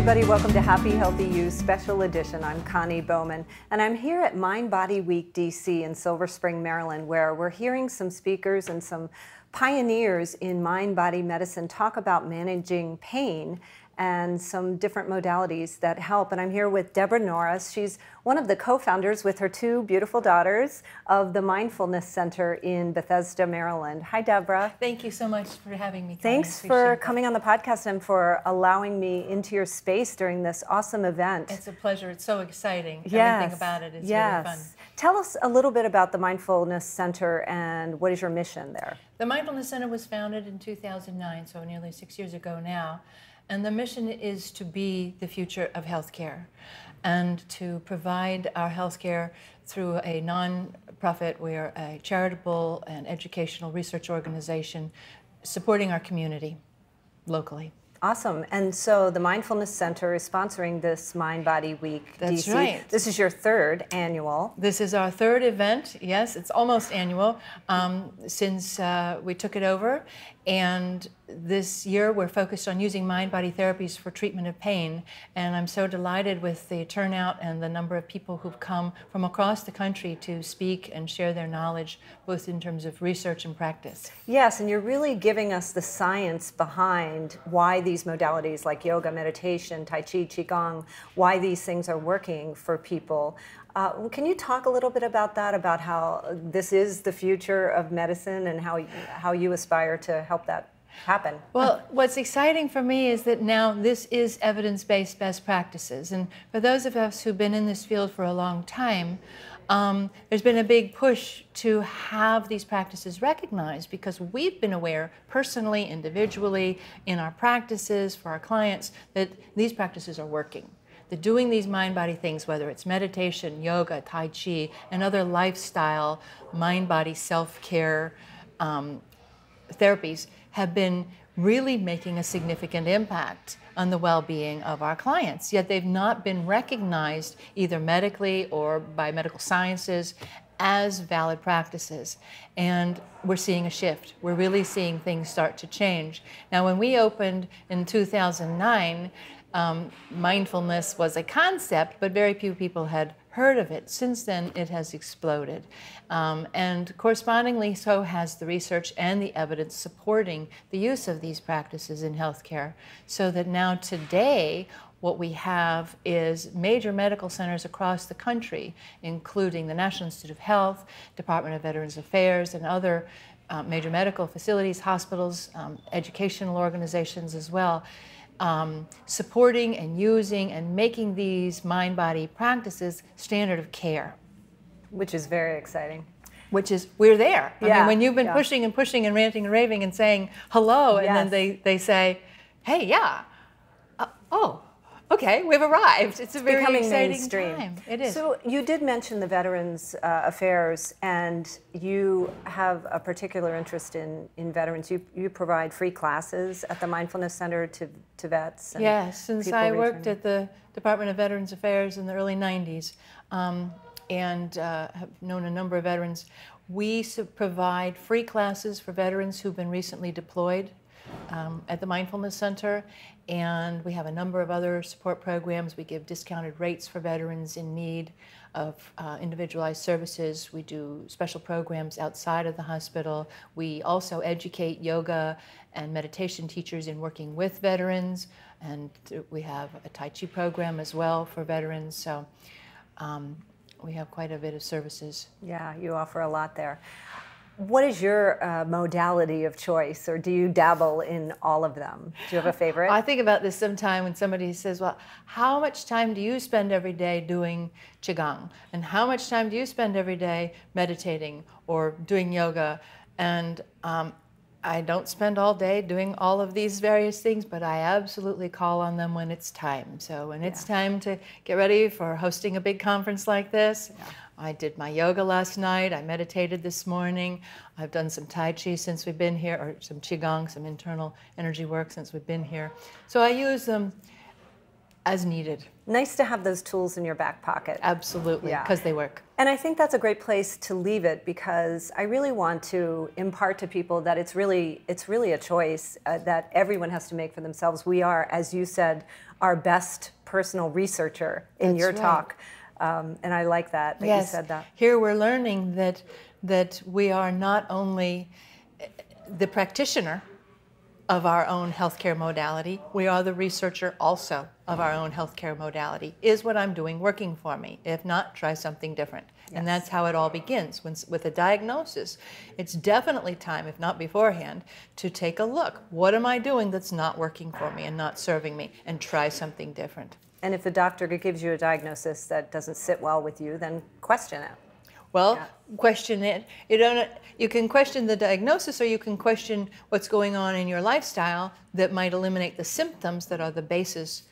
everybody, welcome to Happy Healthy You Special Edition. I'm Connie Bowman, and I'm here at MindBody Week DC in Silver Spring, Maryland, where we're hearing some speakers and some pioneers in mind-body medicine talk about managing pain and some different modalities that help. And I'm here with Deborah Norris. She's one of the co-founders with her two beautiful daughters of the Mindfulness Center in Bethesda, Maryland. Hi, Deborah. Thank you so much for having me, Connie. Thanks for coming on the podcast and for allowing me into your space during this awesome event. It's a pleasure. It's so exciting. Yes. Everything about it is yes. really fun. Tell us a little bit about the Mindfulness Center and what is your mission there? The Mindfulness Center was founded in 2009, so nearly 6 years ago now. And the mission is to be the future of healthcare and to provide our healthcare through a non-profit. We're a charitable and educational research organization supporting our community locally. Awesome. And so the Mindfulness Center is sponsoring this MindBody Week That's DC. right. This is your third annual. This is our third event. Yes, it's almost annual since we took it over. And this year we're focused on using mind-body therapies for treatment of pain. And I'm so delighted with the turnout and the number of people who've come from across the country to speak and share their knowledge, both in terms of research and practice. Yes, and you're really giving us the science behind why these modalities like yoga, meditation, Tai Chi, Qigong, why these things are working for people. Can you talk a little bit about that, about how this is the future of medicine and how you aspire to help that happen? Well, what's exciting for me is that now this is evidence-based best practices. And for those of us who've been in this field for a long time, there's been a big push to have these practices recognized because we've been aware personally, individually, in our practices, for our clients, that these practices are working. That doing these mind-body things, whether it's meditation, yoga, Tai Chi, and other lifestyle, mind-body self-care therapies have been really making a significant impact on the well-being of our clients. Yet they've not been recognized either medically or by medical sciences as valid practices. And we're seeing a shift. We're really seeing things start to change. Now, when we opened in 2009, mindfulness was a concept, but very few people had heard of it. Since then, it has exploded. And correspondingly, so has the research and the evidence supporting the use of these practices in healthcare. So that now today, what we have is major medical centers across the country, including the National Institute of Health, Department of Veterans Affairs, and other major medical facilities, hospitals, educational organizations as well, supporting and using and making these mind-body practices standard of care. Which is very exciting. Which is, we're there. I mean, when you've been yeah. pushing and pushing and ranting and raving and saying hello, and Yes. then they say, hey, yeah, oh, okay, we've arrived. It's a very becoming exciting mainstream. time. It is. So you did mention the Veterans Affairs, and you have a particular interest in veterans. You provide free classes at the Mindfulness Center to vets. And yes, since people I worked returning. at the Department of Veterans Affairs in the early 90s and have known a number of veterans, we provide free classes for veterans who've been recently deployed at the Mindfulness Center, and we have a number of other support programs. We give discounted rates for veterans in need of individualized services. We do special programs outside of the hospital. We also educate yoga and meditation teachers in working with veterans, and we have a Tai Chi program as well for veterans. So we have quite a bit of services. Yeah, you offer a lot there. What is your modality of choice, or do you dabble in all of them? Do you have a favorite? I think about this sometime when somebody says, well, how much time do you spend every day doing Qigong? And how much time do you spend every day meditating or doing yoga? And I don't spend all day doing all of these various things, but I absolutely call on them when it's time. So when it's time to get ready for hosting a big conference like this, I did my yoga last night, I meditated this morning, I've done some Tai Chi since we've been here, or some Qigong, some internal energy work since we've been here. So I use them as needed. Nice to have those tools in your back pocket. Absolutely, because they work. And I think that's a great place to leave it, because I really want to impart to people that it's really a choice that everyone has to make for themselves. We are, as you said, our best personal researcher in your talk. And I like that you said that. Here we're learning that we are not only the practitioner of our own healthcare modality, we are the researcher also of our own healthcare modality. Is what I'm doing working for me? If not, try something different. Yes. And that's how it all begins. With a diagnosis, it's definitely time, if not beforehand, to take a look. What am I doing that's not working for me and not serving me? And try something different. And if the doctor gives you a diagnosis that doesn't sit well with you, then question it. Well, question it. You can question the diagnosis, or you can question what's going on in your lifestyle that might eliminate the symptoms that are the basis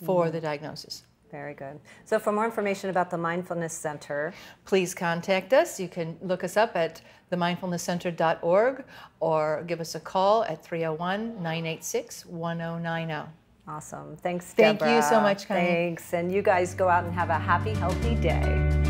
for the diagnosis. Very good. So for more information about the Mindfulness Center, please contact us. You can look us up at themindfulnesscenter.org or give us a call at 301-986-1090. Awesome. Thanks, Deborah. Thank you so much, Connie. Thanks. And you guys go out and have a happy, healthy day.